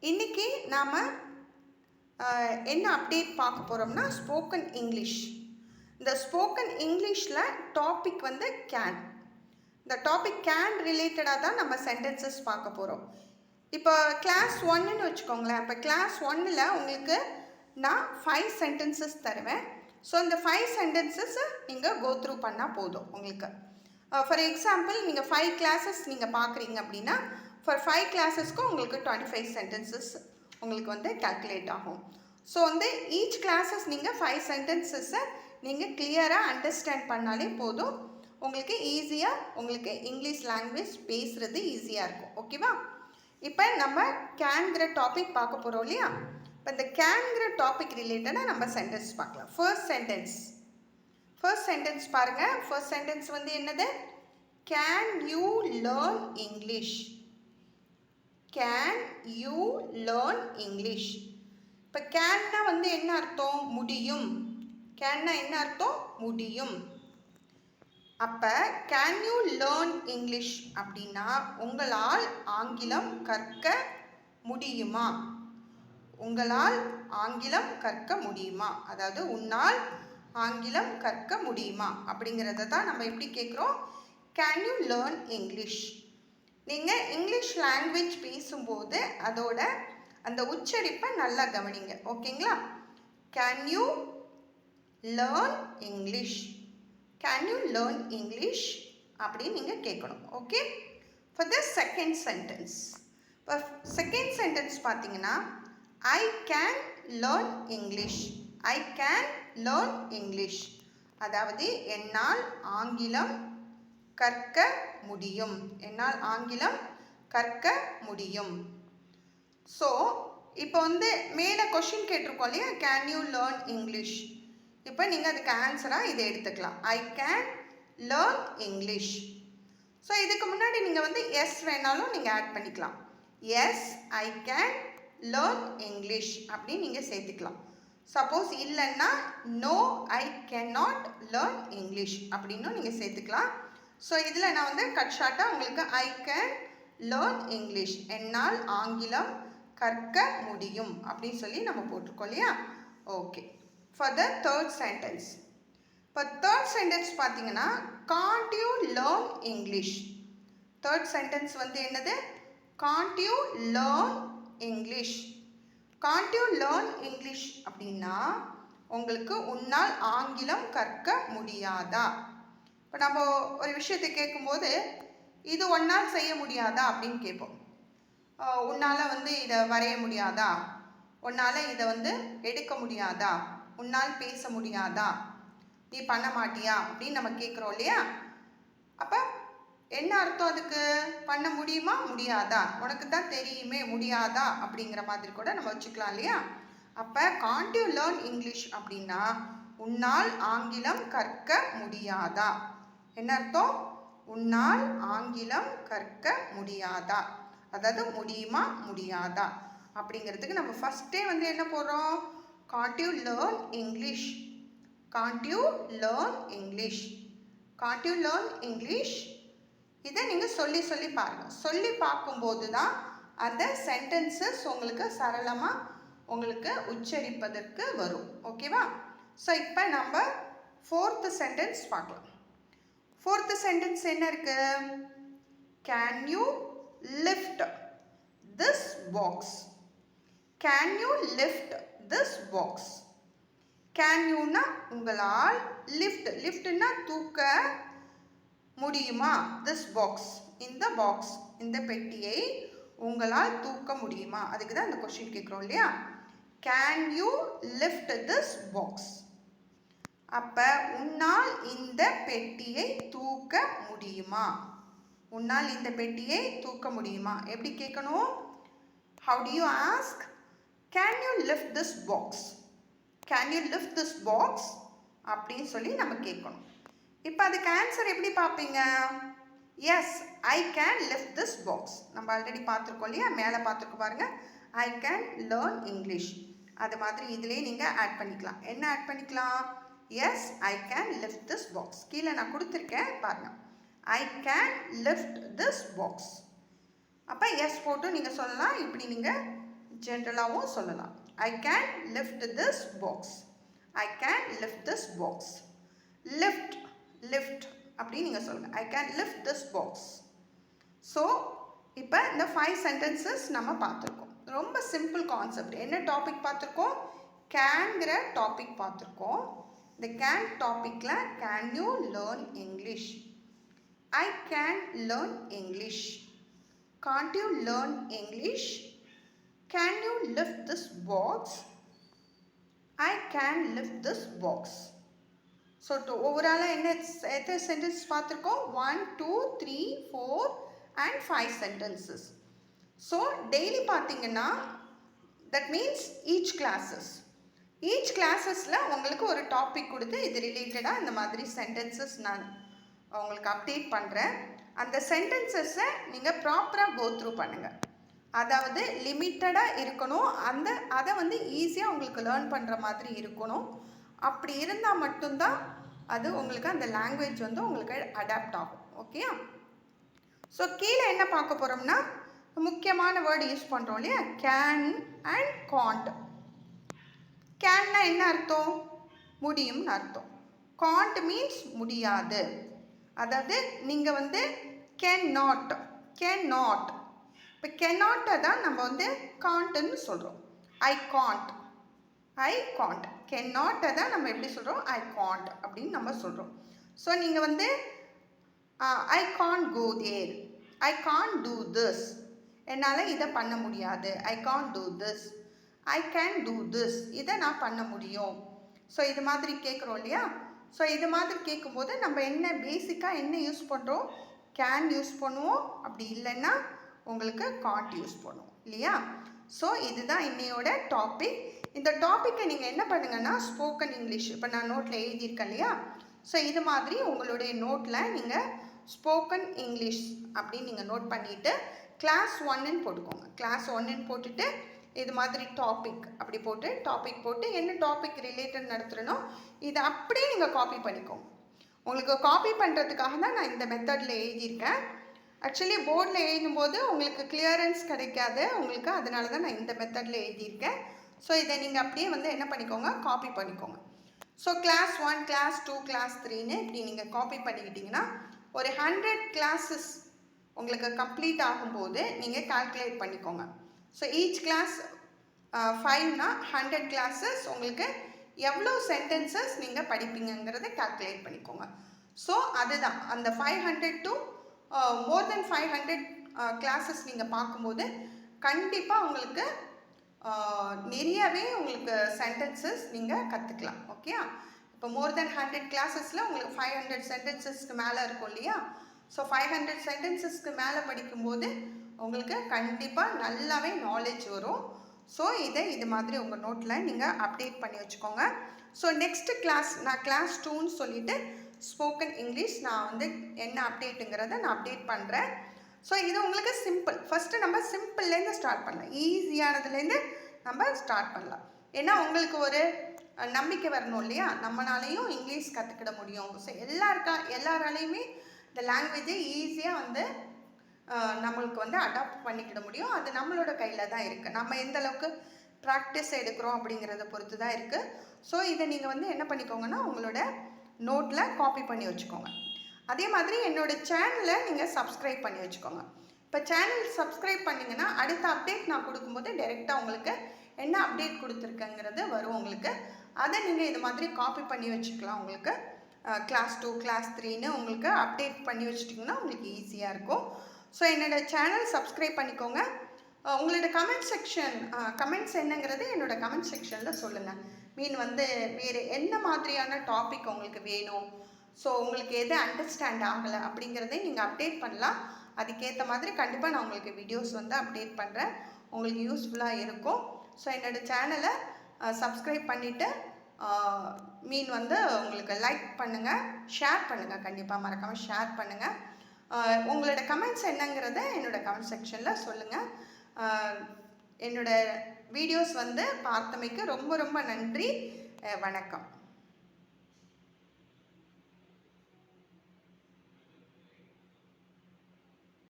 இன்றைக்கி நாம் என்ன அப்டேட் பார்க்க போகிறோம்னா ஸ்போக்கன் இங்கிலீஷ். இந்த ஸ்போக்கன் இங்கிலீஷில் டாபிக் வந்து கேன். இந்த டாபிக் கேன் ரிலேட்டடாக தான் நம்ம சென்டென்சஸ் பார்க்க போகிறோம். இப்போ கிளாஸ் 1ன்னு வச்சுக்கோங்களேன். இப்போ கிளாஸ் 1ல் உங்களுக்கு நான் 5 சென்டென்சஸ் தருவேன். ஸோ இந்த 5 சென்டென்சஸை நீங்கள் கோ த்ரூ பண்ணால் போதும் உங்களுக்கு. ஃபார் எக்ஸாம்பிள் நீங்கள் 5 கிளாஸஸ் நீங்கள் பார்க்குறீங்க அப்படின்னா ஃபார் 5 கிளாஸஸ்க்கு உங்களுக்கு 25 சென்டென்சஸ் உங்களுக்கு வந்து கால்குலேட் ஆகும். ஸோ வந்து ஈச் கிளாஸஸ் நீங்கள் 5 சென்டென்சஸை நீங்கள் கிளியராக அண்டர்ஸ்டாண்ட் பண்ணாலே போதும். உங்களுக்கு ஈஸியாக உங்களுக்கு இங்கிலீஷ் லாங்குவேஜ் பேசுகிறது ஈஸியாக இருக்கும். ஓகேவா? இப்போ நம்ம கேன்கிற டாபிக் பார்க்க போகிறோம் இல்லையா? இப்போ இந்த கேன்கிற டாபிக் ரிலேட்டடாக நம்ம சென்டென்ஸ் பார்க்கலாம். ஃபர்ஸ்ட் சென்டென்ஸ் பாருங்கள். ஃபர்ஸ்ட் சென்டென்ஸ் வந்து என்னது? Can you learn English. Can you learn English. இப்போ கேன்னா வந்து என்ன அர்த்தம்? முடியும். கேன்னா என்ன அர்த்தம்? முடியும். அப்போ கேன் யூ லேர்ன் இங்கிலீஷ் அப்படின்னா உங்களால் ஆங்கிலம் கற்க முடியுமா? உங்களால் ஆங்கிலம் கற்க முடியுமா? அதாவது உன்னால் ஆங்கிலம் கற்க முடியுமா அப்படிங்கிறத தான் நம்ம எப்படி கேட்குறோம்? Can you learn English. நீங்கள் இங்கிலீஷ் லாங்குவேஜ் பேசும்போது அதோட அந்த உச்சரிப்பை நல்லா கவனிங்க. ஓகேங்களா? Can you learn English. Can you learn English அப்படின்னு நீங்கள் கேட்கணும். Okay. For the second sentence. இப்போ செகண்ட் சென்டென்ஸ் பார்த்தீங்கன்னா ஐ can learn English. I can learn English. அதாவது என்னால் ஆங்கிலம் கற்க முடியும். என்னால் ஆங்கிலம் கற்க முடியும். ஸோ இப்போ வந்து மேலே கொஷின் கேட்டிருக்கோம் இல்லையா? Can you learn English. இப்போ நீங்கள் அதுக்கு ஆன்சராக இதை எடுத்துக்கலாம். I can learn English. So இதுக்கு முன்னாடி நீங்கள் வந்து எஸ் வேணாலும் நீங்கள் ஆட் பண்ணிக்கலாம். Yes I can learn English அப்படின்னு நீங்கள் சேர்த்துக்கலாம். சப்போஸ் இல்லைன்னா no I can not learn English அப்படின்னும் நீங்கள் சேர்த்துக்கலாம். ஸோ இதில் நான் வந்து கட் ஷார்ட்டாக உங்களுக்கு ஐ கேன் லேர்ன் இங்கிலீஷ், என்னால் ஆங்கிலம் கற்க முடியும் அப்படின்னு சொல்லி நம்ம போட்டிருக்கோம் இல்லையா? Okay. For the third sentence. இப்போ தேர்ட் சென்டென்ஸ் பார்த்தீங்கன்னா Gantt you learn English. Third sentence வந்து என்னது? Gantt you learn English. Gantt you learn English அப்படின்னா உங்களுக்கு உன்னால் ஆங்கிலம் கற்க முடியாதா? இப்போ நம்ம ஒரு விஷயத்தை கேட்கும்போது இது ஒன்றால் செய்ய முடியாதா அப்படின்னு கேட்போம். உன்னால் வந்து இதை வரைய முடியாதா? உன்னால் இதை வந்து எடுக்க முடியாதா? உன்னால் பேச முடியாதா? நீ பண்ண மாட்டியா அப்படின்னு நம்ம கேட்குறோம் இல்லையா? அப்போ என்ன அர்த்தம் அதுக்கு? பண்ண முடியுமா முடியாதா? உனக்கு தான் தெரியுமே முடியாதா அப்படிங்கிற மாதிரி கூட நம்ம வச்சுக்கலாம் இல்லையா? அப்போ காண்ட் யூ லேர்ன் இங்கிலீஷ் அப்படின்னா உன்னால் ஆங்கிலம் கற்க முடியாதா? என்ன அர்த்தம்? உன்னால் ஆங்கிலம் கற்க முடியாதா, அதாவது முடியுமா முடியாதா அப்படிங்கிறதுக்கு நம்ம ஃபஸ்ட்டே வந்து என்ன போடுறோம்? Gantt you learn English. Gantt you learn English. Gantt you learn English. இதை நீங்கள் சொல்லி சொல்லி பாருங்கள். சொல்லி பார்க்கும்போது தான் அந்த சென்டென்சஸ் உங்களுக்கு சரளமாக உங்களுக்கு உச்சரிப்பதற்கு வரும். ஓகேவா? ஸோ இப்போ நம்ம ஃபோர்த்து சென்டென்ஸ் பார்க்கலாம். ஃபோர்த்து சென்டென்ஸ் என்ன இருக்கு? Can you lift this box. Can you lift this box. Can யூனா உங்களால், லிஃப்ட் லிஃப்ட்னா தூக்க முடியுமா? திஸ் பாக்ஸ் இந்த பாக்ஸ் இந்த பெட்டியை உங்களால் தூக்க முடியுமா? அதுக்கு தான் இந்த கொஸ்டின் கேட்குறோம் இல்லையா? Can you lift this box. அப்போ உன்னால் இந்த பெட்டியை தூக்க முடியுமா? உன்னால் இந்த பெட்டியை தூக்க முடியுமா எப்படி கேட்கணும்? How do you ask? Can you lift this box. Can you lift this box அப்படின்னு சொல்லி நம்ம கேட்கணும். இப்போ அதுக்கு ஆன்சர் எப்படி பார்ப்பீங்க? Yes I can lift this box. நம்ம ஆல்ரெடி பார்த்துருக்கோம் இல்லையா? மேலே பார்த்துருக்கோம் பாருங்கள். I can learn English. அது மாதிரி இதிலே நீங்கள் ஆட் பண்ணிக்கலாம். என்ன ஆட் பண்ணிக்கலாம்? Yes I can lift this box. கீழே நான் கொடுத்துருக்கேன் பாருங்கள். I can lift this box. அப்போ எஸ் போட்டு நீங்கள் சொல்லலாம். இப்படி நீங்கள் ஜென்ரலாகவும் சொல்லலாம். I can lift this box. I can lift this box. Lift, lift அப்படி நீங்கள் சொல்லுங்கள். I can lift this box. So இப்போ இந்த 5 sentences நம்ம பார்த்துருக்கோம். ரொம்ப சிம்பிள் கான்செப்ட். என்ன டாபிக் பார்த்துருக்கோம்? கேன்கிற டாபிக் பார்த்துருக்கோம். இந்த கேன் டாப்பிக்கில் can you learn English, I can learn English, can't you learn English, can you lift this box, I can lift this box. So ஓவராலாக என்ன எத்தனை சென்டென்ஸ் பார்த்துருக்கோம்? 1 2 3 4 and 5 sentences. ஸோ டெய்லி பார்த்தீங்கன்னா that means each கிளாஸஸில் உங்களுக்கு ஒரு topic கொடுத்து இது ரிலேட்டடாக இந்த மாதிரி சென்டென்சஸ் நான் உங்களுக்கு அப்டேட் பண்ணுறேன். அந்த சென்டென்சஸை நீங்கள் ப்ராப்பராக கோ த்ரூ பண்ணுங்கள். அதாவது லிமிட்டடாக இருக்கணும், அதை வந்து ஈஸியாக உங்களுக்கு லேர்ன் பண்ணுற மாதிரி இருக்கணும். அப்படி இருந்தால் மட்டும்தான் அது உங்களுக்கு அந்த லாங்குவேஜ் வந்து உங்களுக்கு அடாப்ட் ஆகும். ஓகே. ஸோ கீழே என்ன பார்க்க போகிறோம்னா முக்கியமான வேர்டு யூஸ் பண்ணுறோம் இல்லையா, கேன் அண்ட் காண்ட். கேன்னா என்ன அர்த்தம்? முடியும்னு அர்த்தம். காண்ட் மீன்ஸ் முடியாது. அதாவது நீங்கள் வந்து கேன் நாட். இப்போ கெனாட்டை தான் நம்ம வந்து காண்ட்டுன்னு சொல்கிறோம். I can't. கெனாட்டை தான் நம்ம எப்படி சொல்கிறோம்? ஐ காண்ட் அப்படின்னு நம்ம சொல்கிறோம். ஸோ நீங்கள் வந்து I can't go there, I can't do this, என்னால் இதை பண்ண முடியாது, I can't do this, I can do this, இதை நான் பண்ண முடியும். ஸோ இது மாதிரி கேட்குறோம் இல்லையா. ஸோ இது மாதிரி கேட்கும்போது நம்ம என்ன பேசிக்காக என்ன யூஸ் பண்ணுறோம்? கேன் யூஸ் பண்ணுவோம், அப்படி இல்லைன்னா உங்களுக்கு காண்ட் யூஸ் பண்ணுவோம் இல்லையா. ஸோ இதுதான் இன்னையோட டாபிக். இந்த டாப்பிக்கை நீங்கள் என்ன பண்ணுங்கன்னா ஸ்போக்கன் இங்கிலீஷ் இப்போ நான் நோட்டில் எழுதியிருக்கேன் இல்லையா. ஸோ இது மாதிரி உங்களுடைய நோட்டில் நீங்கள் ஸ்போக்கன் இங்கிலீஷ் அப்படின்னு நீங்கள் நோட் பண்ணிவிட்டு கிளாஸ் 1ன்னு போட்டுக்கோங்க. கிளாஸ் 1ன்னு போட்டுட்டு இது மாதிரி டாபிக் அப்படி போட்டு என்ன டாபிக் ரிலேட்டட் நடத்துகிறனோ இதை அப்படியே நீங்கள் காப்பி பண்ணிக்கோங்க. உங்களுக்கு காப்பி பண்ணுறதுக்காக தான் நான் இந்த மெத்தடில் எழுதியிருக்கேன். ஆக்சுவலி போர்டில் எழுதும்போது உங்களுக்கு கிளியரன்ஸ் கிடைக்காது உங்களுக்கு, அதனால தான் நான் இந்த மெத்தடில் எழுதியிருக்கேன். ஸோ இதை நீங்கள் அப்படியே வந்து என்ன பண்ணிக்கோங்க, காப்பி பண்ணிக்கோங்க. ஸோ கிளாஸ் 1, கிளாஸ் 2, கிளாஸ் 3ன்னு இப்படி நீங்கள் காப்பி பண்ணிக்கிட்டிங்கன்னா ஒரு 100 கிளாஸஸ் உங்களுக்கு கம்ப்ளீட் ஆகும்போது நீங்கள் கால்குலேட் பண்ணிக்கோங்க. ஸோ ஈச் கிளாஸ் 5னா 100 கிளாஸஸ் உங்களுக்கு எவ்வளோ சென்டென்சஸ் நீங்கள் படிப்பீங்கிறத கால்குலேட் பண்ணிக்கோங்க. ஸோ அதுதான் அந்த 500 to more than 500 கிளாஸஸ் நீங்கள் பார்க்கும்போது கண்டிப்பாக உங்களுக்கு நிறையவே உங்களுக்கு சென்டென்சஸ் நீங்கள் கற்றுக்கலாம். ஓகே. இப்போ மோர் தென் 100 கிளாஸஸில் உங்களுக்கு 500 சென்டென்சஸ்க்கு மேலே இருக்கும் இல்லையா. ஸோ 500 சென்டென்சஸ்க்கு மேலே படிக்கும்போது உங்களுக்கு கண்டிப்பாக நல்லாவே நாலேஜ் வரும். ஸோ இது மாதிரி உங்கள் நோட்டில் நீங்கள் அப்டேட் பண்ணி வச்சுக்கோங்க. ஸோ நெக்ஸ்ட்டு கிளாஸ் நான் கிளாஸ் 2ன்னு சொல்லிவிட்டு ஸ்போக்கன் இங்கிலீஷ் நான் வந்து என்ன அப்டேட்டுங்கிறத நான் அப்டேட் பண்ணுறேன். ஸோ இது உங்களுக்கு சிம்பிள். ஃபஸ்ட்டு நம்ம சிம்பிள்லேருந்து ஸ்டார்ட் பண்ணலாம், ஈஸியானதுலேருந்து நம்ம ஸ்டார்ட் பண்ணலாம். ஏன்னா உங்களுக்கு ஒரு நம்பிக்கை வரணும் இல்லையா, நம்மளாலையும் இங்கிலீஷ் கற்றுக்கிட முடியும். ஸோ எல்லாராலையுமே இந்த லாங்குவேஜை ஈஸியாக வந்து நம்மளுக்கு வந்து அடாப்ட் பண்ணிக்கிட முடியும். அது நம்மளோட கையில் தான் இருக்குது, நம்ம எந்த அளவுக்கு ப்ராக்டிஸ் எடுக்கிறோம் அப்படிங்கிறத பொறுத்து தான் இருக்குது. ஸோ இதை நீங்கள் வந்து என்ன பண்ணிக்கோங்கன்னா உங்களோட நோட்டில் காப்பி பண்ணி வச்சுக்கோங்க. அதே மாதிரி என்னோடய சேனலை நீங்கள் சப்ஸ்கிரைப் பண்ணி வச்சுக்கோங்க. இப்போ சேனல் சப்ஸ்கிரைப் பண்ணிங்கன்னா அடுத்த அப்டேட் நான் கொடுக்கும்போது டைரெக்டாக உங்களுக்கு என்ன அப்டேட் கொடுத்துருக்கேங்கிறது வரும் உங்களுக்கு. அதை நீங்கள் இது மாதிரி காப்பி பண்ணி வச்சுக்கலாம். உங்களுக்கு கிளாஸ் 2, கிளாஸ் 3ன்னு உங்களுக்கு அப்டேட் பண்ணி வச்சுட்டிங்கன்னா உங்களுக்கு ஈஸியாக இருக்கும். ஸோ என்னோடய சேனல் சப்ஸ்கிரைப் பண்ணிக்கோங்க. உங்களோட கமெண்ட்ஸ் என்னங்கிறது என்னோடய கமெண்ட் செக்ஷனில் சொல்லுங்கள். வந்து வேறு என்ன மாதிரியான டாபிக் உங்களுக்கு வேணும், ஸோ உங்களுக்கு எது அண்டர்ஸ்டாண்ட் ஆகலை அப்படிங்கிறதை நீங்கள் அப்டேட் பண்ணலாம். அதுக்கேற்ற மாதிரி கண்டிப்பாக நான் உங்களுக்கு வீடியோஸ் வந்து அப்டேட் பண்ணுறேன், உங்களுக்கு யூஸ்ஃபுல்லாக இருக்கும். ஸோ என்னோடய சேனலை சப்ஸ்கிரைப் பண்ணிவிட்டு வந்து உங்களுக்கு லைக் பண்ணுங்கள், ஷேர் பண்ணுங்கள், கண்டிப்பாக மறக்காமல் ஷேர் பண்ணுங்கள். உங்களோட கமெண்ட்ஸ் என்னங்கிறத என்னோடய கமெண்ட் செக்ஷனில் சொல்லுங்கள். என்னோடய வீடியோஸ் வந்து பார்த்தமைக்கு ரொம்ப ரொம்ப நன்றி. வணக்கம்.